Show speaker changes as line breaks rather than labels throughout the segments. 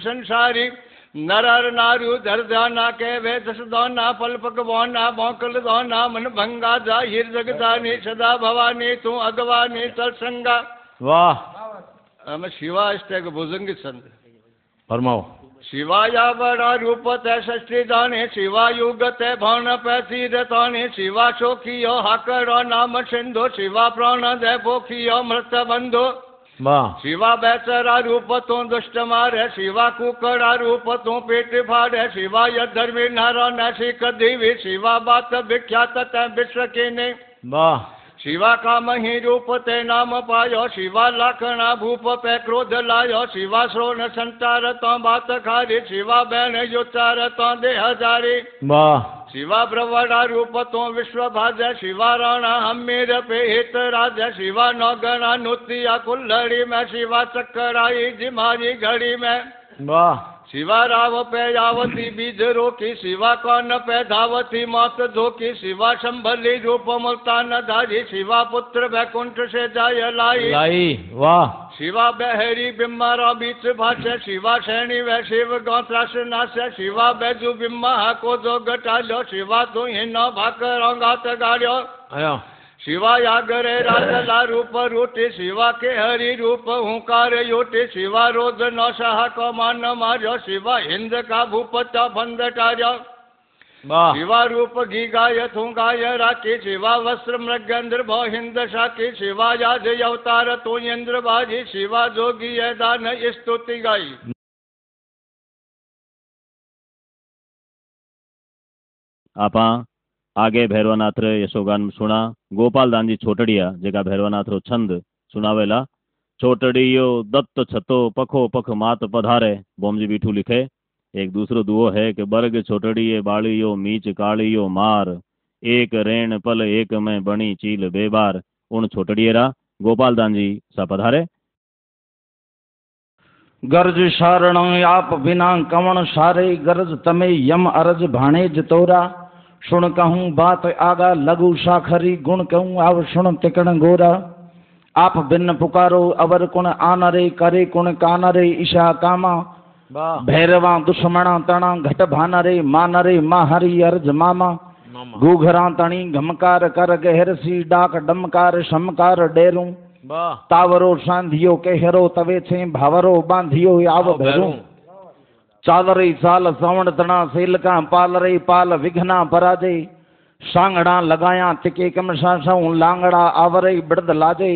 संसारी नरर नारु धर दाना के वे दस दाना पल पक बोना बौकल दाना मन भंगा जाहिर जगदानी सदा भवानी तू अगवानी सत्संगा।
वाह।
हम शिवा इष्टक भुजंग छंद
फरमाओ।
शिवाया बड़ा रूप तय षष्ठी दाने शिवा युग तय भवन पैसी रताने शिवा शोखियो हाकरो नाम सिंधु शिवा प्राण दय पोखियो मृत बंधु।
वाह।
शिवा बैचरा रूप तू दुष्ट मारे शिवा कुकड़ा रूप तू पेट फाड़े शिवा यधर्मी नारो नशी कदीवी शिवा बात विख्यात तय विश्व की ने।
वाह।
शिवा का मही रूप ते नाम पायो शिवा लाखना भूप पे क्रोध लायो शिवा श्रोण संतार तो बात खारी शिवा बैन युचार तो दे हजारी।
वाह।
शिवा ब्रवड़ा रूप तो विश्व भाज शिवा राणा हमीर पे हित राज शिवा नौगणा नुतिया कुल्लड़ी में शिवा चक्कराई जिमारी घड़ी में।
वाह।
शिवा राव पे यावती बीज रोकी शिवा कौन पे धावती मौत धोकी शिवा संभली रूप मुल्तान धारी शिवा पुत्र वैकुंठ से जाय लाई।
वाह।
शिवा बहरी बिम्मारा बीच भाष्य शिवा सैनी व शिव गौत्रास नाश शिवा बैजू बिम्मा को जो गटालो शिवा तू हिनो भाकर गात गाड़ो। शिवा यागरे राजला रूप रूटी शिवा के हरि रूप हुंकार योटी शिवा रोज नौशाह को मान मार्यो शिवा हिंद का भूपत बंद टार्यो। शिवा रूप घी गाय थू गाय राखी शिवा वस्त्र मृगेंद्र भो हिंद शाखी शिवा याज अवतार तू इंद्र बाजी शिवा जोगी दान स्तुति गाई।
आपा आगे भैरवनाथ यशोगान सुना गोपाल दान जी छोटड़िया जेका भैरवनाथ रो छंद सुनावेला। छोटड़ियो दत्त छतो पखो पख मात पधारे बोमजी बीठू लिखे। एक दूसरो दुओ है कि बरग छोटड़िए बाड़ियो मीच कालियो मार एक रेण पल एक में बणी चील बेबार। उन छोटड़िएरा गोपाल दान जी सा पधारे।
गर्ज शारण आप बिना कवण सारे गरज तमे यम अरज भाणे जतोरा। सुन कहूँ बात आगा लघु साखरी गुण कहूँ आव सुन तिकण गोरा। आप बिन पुकारो अवर कुण आनरे करे कुण कानरे ईशा कामा। भैरवा दुश्मना तना घट भानरे मानरे माहरी अर्ज मामा। घूघरा तणी घमकार कर गहरसी डाक डमकार शमकार डेरू। तावरो सांधियो केहरो तवे छे भावरो बांधियो आव भैरू। चालरे साल सावण तना सेलका पालरे पाल विघ्ना पराजे। सांगड़ा लगाया तिके कम सासऊ लांगड़ा आवरे बिड़द लाजे।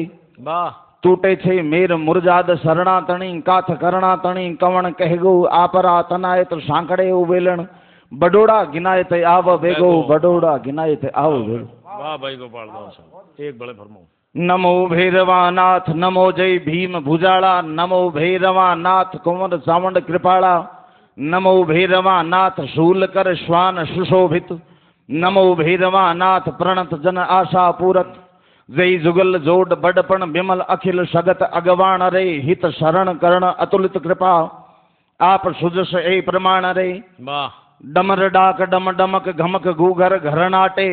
टूटे छे मेर मुरजाद सरना तणी काथ करना तणी कवण कहगो आपरा तनाए तो सांकड़े वेलण। बडोड़ा गिनायत आव बेगो बडोड़ा गिनायत आव बेगो।
वाह भाई गोपाल दास एक बड़े फरमाओ।
नमो भैरवानाथ नमो जय भीम भुजाला। नमो भैरवानाथ कुंवर सावंड कृपाला। नमो भैरवानाथ शूल कर श्वान सुशोभित। नमो भैरवानाथ प्रणत जन आशा पूरत। जय जुगल जोड बड़पण विमल अखिल सगत अगवाण रे हित शरण करण अतुलित कृपा। आप सुजस ए प्रमाण रे। डमर डाक डम डमक घमक घूघर घरनाटे।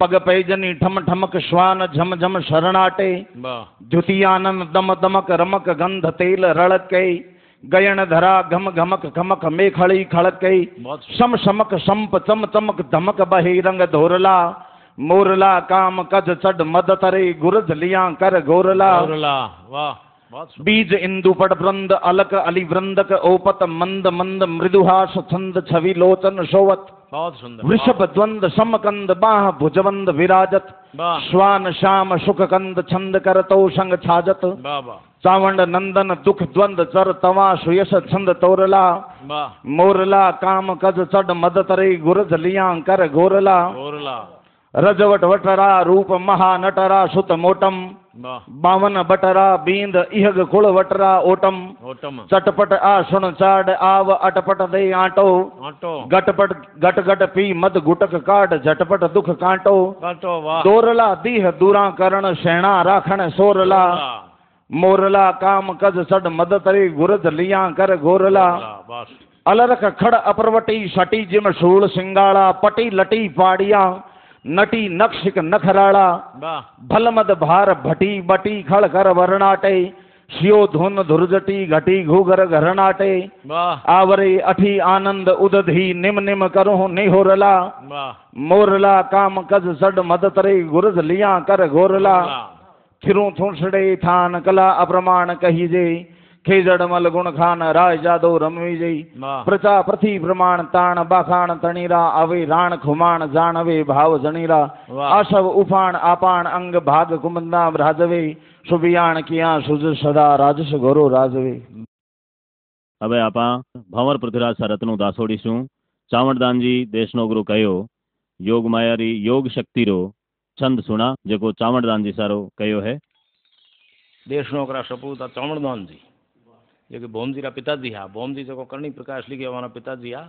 पग पैजनी ठम ठमक श्वान झम झम शरणाटे। द्युतियानंद दम दमक रमक गंध तेल रड़के। गयन धरा घम घमक खमक मेखड़ी खड़के। सम समक संप चम चमक धमक बहे रंग धोरला। मोरला काम कज चढ़ मद तरे गुरज लिया कर गोरला। बीज इंदु पट वृंद अलक अली वृंदक ओपत मंद मंद मृदुहास छंद छवि लोचन सोवत। वृषभ द्वंद समकंद बाह भुजवंद विराजत। श्वान श्याम सुख कंद छंद कर तो संग छाजत। चावंड नंदन दुख द्वंद चर तवा सुयस छंद तोरला। मोरला काम कज चढ़ मद तरे गुरज लिया कर गोरला। रजवट वटरा रूप महानटरा सुत मोटम। बावन बटरा बींद इहग कुल वटरा ओटम। चटपट आसुन चाड आव अटपट दे आटो। गटपट गट गट पी मद गुटक काट झटपट दुख कांटो। दोरला दीह दूरा करण सेना राखण सोरला। मोरला काम कज सड मद तरे गुरज लिया कर गोरला। अलरख खड़ अपरवटी सटी जिम शूल सिंगाड़ा। पटी लटी पाड़िया नटी नक्षिक नखराड़ा। भलमद भार भटी बटी खड़ कर वर्णाटे। शियो धुन धुरजटी घटी घूगर घरनाटे
वाह
आवरे अठी आनंद उदधी निम निम करो निहोरला
वाह
मोरला काम कज सड मद तरे गुरज लिया कर घोरला थिरू थूसड़े थान कला अप्रमाण कहीजे खेजड़ मल गुण खान राय जादो रमवीजे
वाह
प्रजा प्रथि प्रमाण ताण बाखाण तणीरा अवे राण खुमाण जानवे भाव जणीरा
वाह।
आशव उफाण आपाण अंग भाग कुमंदा राजवे सुबियाण किया सुज सदा राजस गोरो राजवे।
હવે આપા ભંવર પૃથ્વીરાજ સરતનું દાસોડીશું ચાવણદાનજી દેશનો ગુરુ કયો योग मायारी योग शक्ति रो छंद सुना जेको चावणदान जी सारो कयो है।
देशनो करा सपूत चावणदान जी जेके भोम जी रा पिताजी हा भोम जी जेको करणी प्रकाश लिखे हमारा पिताजी हा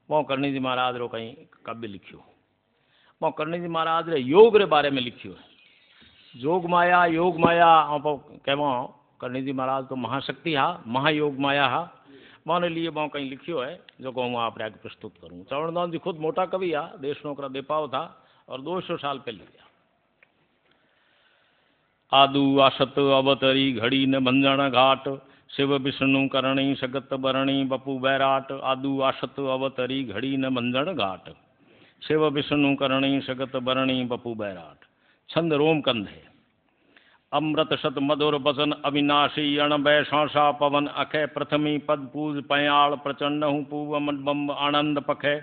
वो करणी जी महाराज रो कहीं काव्य लिखियो वो करणी जी महाराज रे योग रे बारे में लिखियो है। योग माया कहवा करणी जी महाराज तो महाशक्ति हा महायोग माया हा माने लिए मैं कहीं लिखियो है जो को मैं आप आगे प्रस्तुत करूँ। चावणदान जी खुद मोटा कवि आ देश नौकरा बेपाव था और 200 साल पहले लिया। आदु आशत अवतरी घड़ी न बंजन घाट शिव विष्णु करणी सगत बरणी बपू बैराट आदु आशत अवतरी घड़ी न बंजन घाट शिव विष्णु करणी सगत बरणी बपू बैराट। छंद रोमकंद है। अमृत शत मधुर बसन अविनाशी अणबय शांसा पवन अखे प्रथमी पद पूज पयाल प्रचंड हूँ पूव मडबम्ब आनंद पखे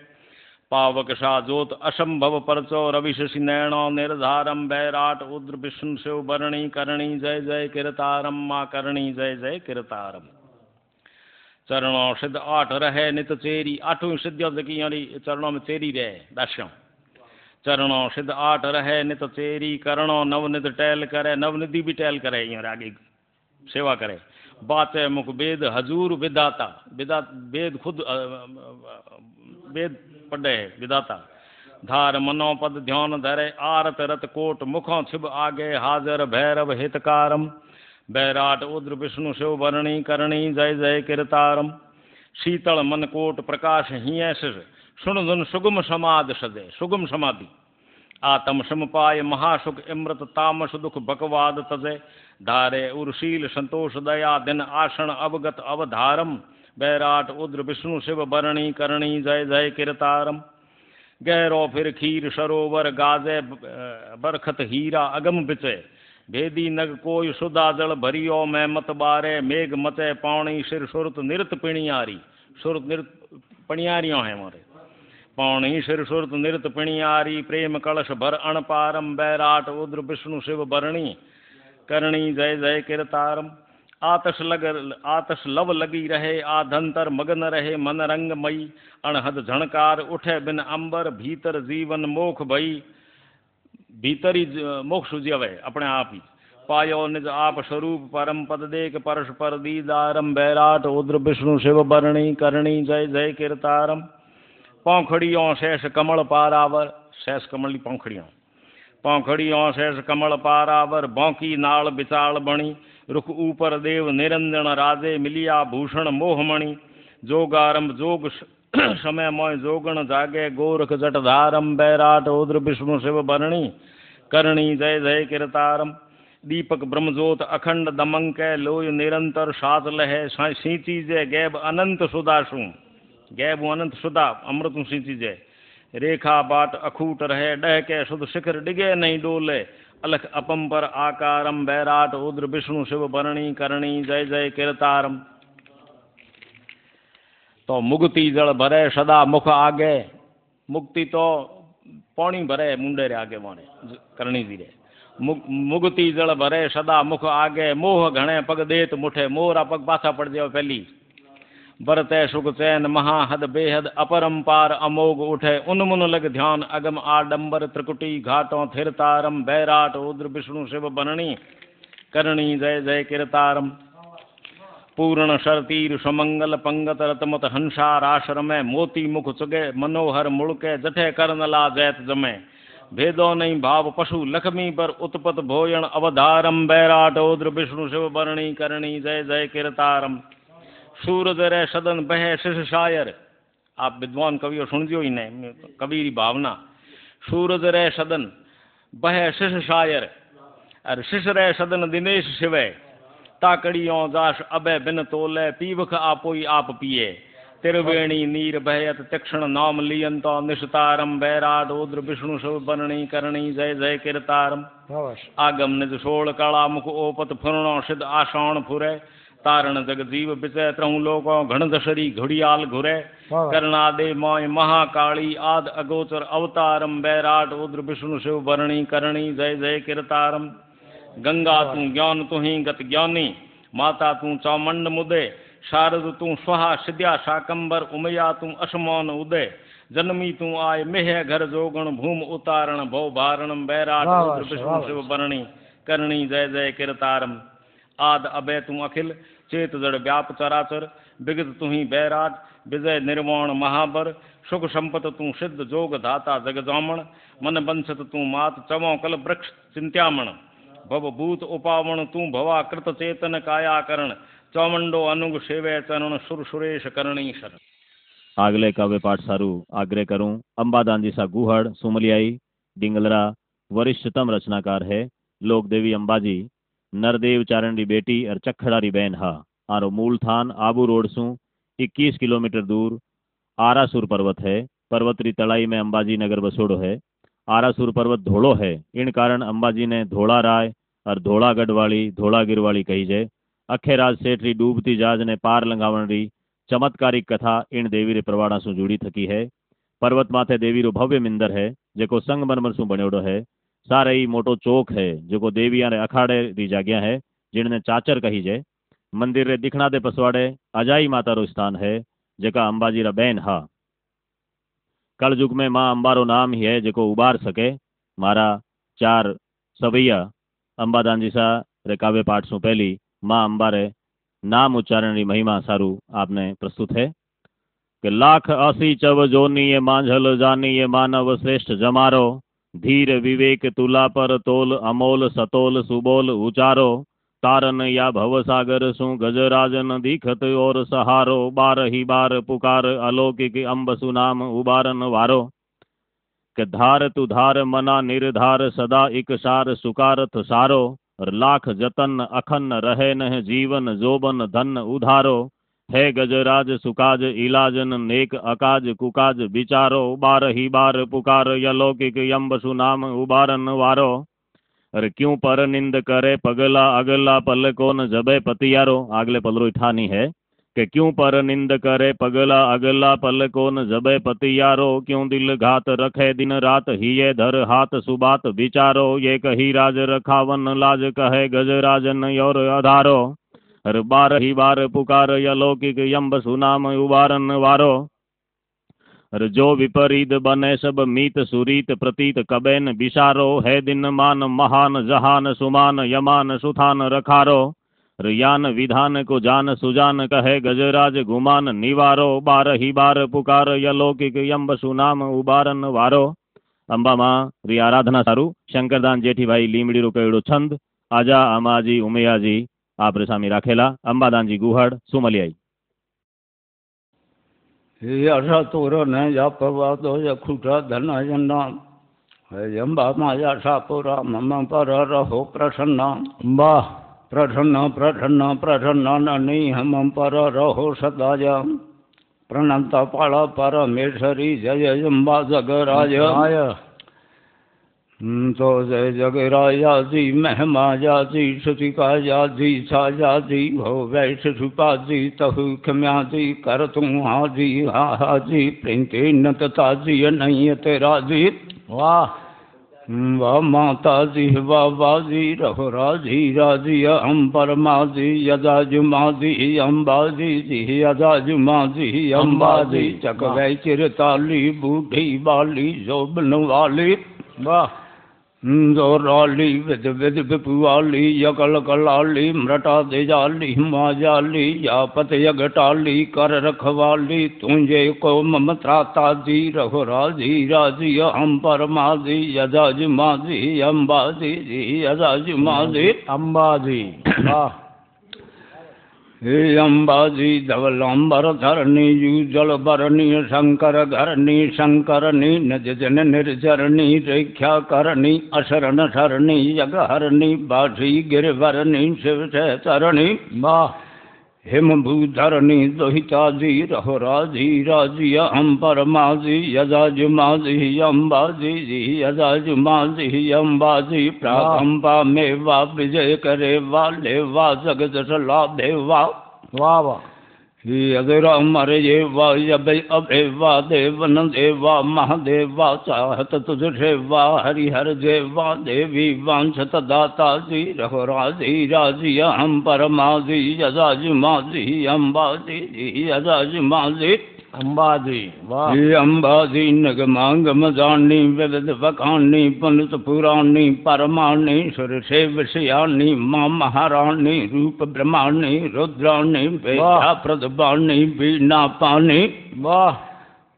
पावक शाह जोत असंभव परचो रवि शशि नैणो निर्धारम बैराट उद्र विष्णु शिव बरणी करणी जय जय किरतारम माँ करणी जय जय किरतारम। चरणों सिद्ध आठ रहे नित चेरी आठों सिद्धियों की चरणों में चेरी रहे दर्शन चरणों सिद्ध आठ रहे नित चेरी करणों नवनिध टहल करे नवनिधि भी टहल करे यहाँ आगे सेवा करे बाचे मुख वेद हजूर विदाता वेद खुद वेद पढ़े विदाता धार मनो पद ध्यान धरे आरत रत कोट मुखों छिब आगे हाजर भैरव हितकारम बैराट उद्र विष्णु शिव बरणी करणी जय जय किरतारम। शीतल मन कोट प्रकाश हिय सुन धुन सुगम समाध सदे सुगम समाधि आत्म समपाय महासुख इमृत तामस दुख बकवाद तजे धारे उर्शील संतोष दया दिन आसन अवगत अवधारम बैराट उद्र विष्णु शिव बरणी करणी जय जय किरतारम। गहरो फिर खीर सरोवर गाजे बरखत हीरा अगम बिचे भेदी नग कोई सुधा जल भरियो मैं मत बारे मेघ मचे पाणी सिर सुरत निरत पिणियारी सुरत निरत पणियारियों है हमारे पौणी सिर सुरत निरत पिणियारी प्रेम कलश भर अणपारम बैराट उद्र विष्णु शिव बरणी करणी जय जय किरतारम। आतश लव लगी रहे आधंतर मगन रहे मन रंग मई अणहद झणकार उठे बिन अंबर भीतर जीवन मोख भई भीतरी मोक्ष सुझवे अपने आप ही पायो निज आप स्वरूप परम पद देख परश पर दीदारम बैराट उद्र विष्णु शिव बरणी करणी जय जय किरतारम। पौखड़ियों शेष कमल पारावर शेष कमल पौखड़ियों पौखड़ियों शेष कमल पारावर बौकी नाल बिचाल बणी रुख ऊपर देव निरंजन राजे मिलिया भूषण मोहमणि जोगारंभ जोग समय मोय जोगण जागे गोरख जटधारम बैराट उद्र विष्णु शिव बरणी करणी जय जय किरतारम। दीपक ब्रह्मजोत अखंड दमंक लोय निरंतर सात लहे सींची जय गैब अनंत सुदाशु गैब अनंत सुधा अमृत सींची जय रेखा बाट अखूट रहे डह के शुद्ध शिखर डिगे नहीं डोले अलख अपंपर आकारम बैराट उद्र विष्णु शिव बरणी करणी जय जय किरतारम। तो मुक्ति जल भरे सदा मुख आगे मुक्ति तो पौणी भरे मुंडे रे आगे मारे करणी जी रे मुक्ति जल भरे सदा मुख आगे मोह घणे पग देत मुठे मोरा पग पाछा पड़ जाओ पहली बरते सुख चैन महाहद बेहद अपरंपार अमोघ उठे उन्मुन लग ध्यान अगम आडंबर त्रिकुटी घाटों थिरतारम बैराट उद्र विष्णु शिव बरणी करणी जय जय किरतारम। पूर्ण शरतीर सुमंगल पंगत रतमत हंसार आश्रम मोती मुख चुगे मनोहर मुड़के जठे करनला जैत जमे भेदो नहीं भाव पशु लक्ष्मी पर उत्पत भोजन अवधारम बैराट उद्र विष्णु शिव बरणी करणी जय जय किरतारम। सूरज रे सदन बहे शिष शायर आप विद्वान कवियों सुनजो ही नहीं कवि भावना सूरज रे सदन बहे शिष शायर और शिष रे सदन दिनेश शिवे ताकड़ियों जाश अबे बिन तोले पीवख आपोई आप पिए तिरवेणी नीर बहयत तीक्षण नाम लियंतो निशतारम बैराट उद्र विष्णु शिव बरणी करणी जय जय कीर्तारम आगम निज सोल काला मुख ओपत फुरणो सिद्ध आषाण फुरे तारण जग जीव बिचय त्रहु लोको घण दशरी घुड़ियाल घुरे करणादे मोय महाकाली आद अगोचर अवतारम बैराट उद्र विष्णु शिव बरणी करणी जय जय कीर्तारम गंगा तू ज्ञान तुही गत ज्ञानी माता तू चौमंड मुदे शारद तू स्वाहा सिद्या शाकंबर उमया तू असमान उदय जन्मी तू आय मेह घर जोगण भूम उतारण भव भारण बैराट उद्र विष्णु शिव बरणी करणी जय जय कीर्तारम आद अभय तू अखिल चेत जड़ व्याप चराचर विगत तू ही बैराट विजय निर्वाण महाबर सुख संपत तू सिद्ध जोग धाता जग जामण मन बंसत तू मात चवो कल वृक्ष चिंत्यामण भव भूत उपावण तू भवा कृत चेतन कायाकरण चौमंडो अनुग सेवे चरण सुर सुरेश करणी शरण।
આગલે કાવ્ય પાઠ સારું આગ્રહ કरूं અંબાદાનજી सा गुहड़ सुमलियाई डिंगलरा वरिष्ठतम रचनाकार है लोक देवी अंबाजी नरदेव चारण री बेटी और चखड़ा री बहन हा आरो मूल थान आबू रोड सु 21 किलोमीटर दूर आरासुर पर्वत है। पर्वत री तलाई में अंबाजी नगर बसोड़ो है। आरासुर पर्वत धोड़ो है इन कारण अंबाजी ने धोड़ा राय और धोड़ागढ़ वाली धोड़ागिर वाली कही जाए। अखेराज सेठ री डूबती जहाज ने पार लंघावण री चमत्कारिक कथा इन देवी रे प्रवाड़ा सु जुड़ी थकी है। पर्वत माथे देवी रो भव्य मिंदर है जेको संगमरमर सु बण्योड़ो है। सारे ही मोटो चौक है जो देविया रे अखाड़े री जगह है जिनने चाचर कही जाए। मंदिर रे दिखना दे पसवाड़े अजाई माता रो स्थान है जेका अंबाजी रा बहन हा। कलयुग में माँ अंबा रो नाम ही है जेको उबार सके। मारा 4 सवैया अंबादानजी सा रे काव्य पाठ सु पहली माँ अंबा रे नाम उच्चारण री महिमा सारू आपने प्रस्तुत है कि लाख 80 चव जोनी ये मांझल जानी ये मानव श्रेष्ठ जमारो धीर विवेक तुला पर तोल अमोल सतोल सुबोल उचारो तारन या भव सागर सु गजराजन दीखत और सहारो बार ही बार पुकार अलौकिक अम्ब सुनाम उबारन वारो के धार तु धार मना निर्धार सदा इक सार सुकारथ सारो और लाख जतन अखन रहे न जीवन जोबन धन उधारो है गजराज सुकाज इलाजन नेक अकाज कुकाज विचारो बार ही बार पुकार यलौकिक यम्ब सुनाम उबारन वारो अरे क्यों पर निंद करे पगला अगला पल कोन जबे पतियारो। आगले पलरो ठानी है कि क्यों पर निंद करे पगला अगला पल कोन जबे पतियारो क्यों दिल घात रखे दिन रात ही ये धर हाथ सुबात विचारो ये कही राज रखावन लाज कहे गजराजन और अधारो हर बार ही बार पुकार यलौकिक यम्ब सुनाम उबारन वारो हर जो विपरीत बने सब मीत सुरीत प्रतीत कबेन बिसारो है दिन मान महान जहान सुमान यमान सुथान रखारो यान विधान को जान सुजान कहे गजराज गुमान निवारो बार ही बार पुकार यलौकिक यम्ब सुनाम उबारन वारो। अंबा मां री आराधना सारू शंकरदान जेठी भाई लीमड़ी रो कहेड़ो छंद आजा अमाजी उमैयाजी आप रे सामी राखेला अंबादान जी गुहड़ सुमलियाई।
याशा तोर ने या परवादो या खुटा धना जन्ना अंबा मा याशा पुरा मम पर रहो प्रसन्न अंबा प्रसन्न प्रसन्न प्रसन्न ननी हम पर रहो सदाय प्रणंत पाला परमेश्वरी जय अम्बा जगराज तो जय जगराया जी महिमा जा जी श्रुतिका जा जी साजा जी हो वैश छुपा जी तहु खम्या जी कर तू हाजी हाजी प्रिंते नतता जी नहीं तेरा जी वाह वाह माता जी वाह बाजी रहो राजी राजी अम्बर माजी यदा जुमा जी अम्बा जी यदा जुमा जी अम्बा जी चक वै चिरताली बूढ़ी बाली जोबन वाली वाह जोराली विद विद विपुआली यकल कलाली मृटा देजाली माजाली यापत यगटाली कर रखवाली तुझे को ममत्राता जी रघु राजी राजी अम्बर माजी यजाज माजी अम्बाजी जी यजाज माजी अम्बाजी हे अम्बाजी धवलांबर धरणी युजल बरणी शंकर घरणी शंकरणी नज जन निर्जरणी रेख्या करणी अशरण शरणी यगहरणी बाधी गिरवरणी शिव चरणी वाह हिमभूधरणी दोहिताजी रहोराजी राजी अम्परमाजी यजाजुमाजी अम्बाजी यजाजुमाजी अम्बाजी प्रागंबा मेवा विजय करे वा लेवा जगत लाभे वा वाह वाह अधुरा मरे वा यभे अभे वा देवन देवा महादेवा चाहत तुझे वा हरिहर देवा देवी वांछत दाता जी रघुराजी राजी हम परमाजी यजाजी माजी अम्बाजी यजाजी माजी अम्बाजी वाह अम्बाजी नगमांगम जानी विविध वखानी पुनित पुराणी परमाणी सुर से विषयानी माँ महारानी रूप ब्रह्माणी रुद्राणी वेदा प्रदबाणी बीना पानी वाह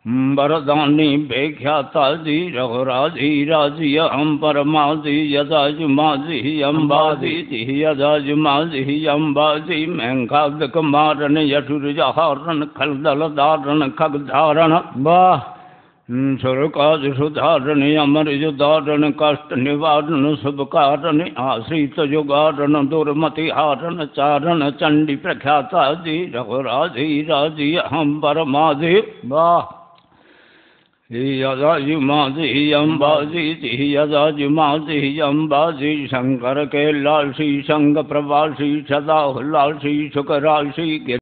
वरदानी बेख्याता जी रघुराजी राजी हम परमाजी यजाजु माजी अम्बाजी यजाजु माजी अम्बाजी मैंघाद कुमारन यठुर जहारन खलदल दारन खग धारण वाह सुरकाज सुधारण अमर युदारण कष्ट निवारण शुभ कारण आश्रित युगारण दुर्मति हारण चारण चंडी प्रख्याता जी रघुराजी राजी हम परमाजी वाह यजाजुमाजी अम्बाजी यजाजुमाजी अम्बाजी शंकर के लाल श्री संग प्रवासी सदा लाल श्री शुक्राल श्री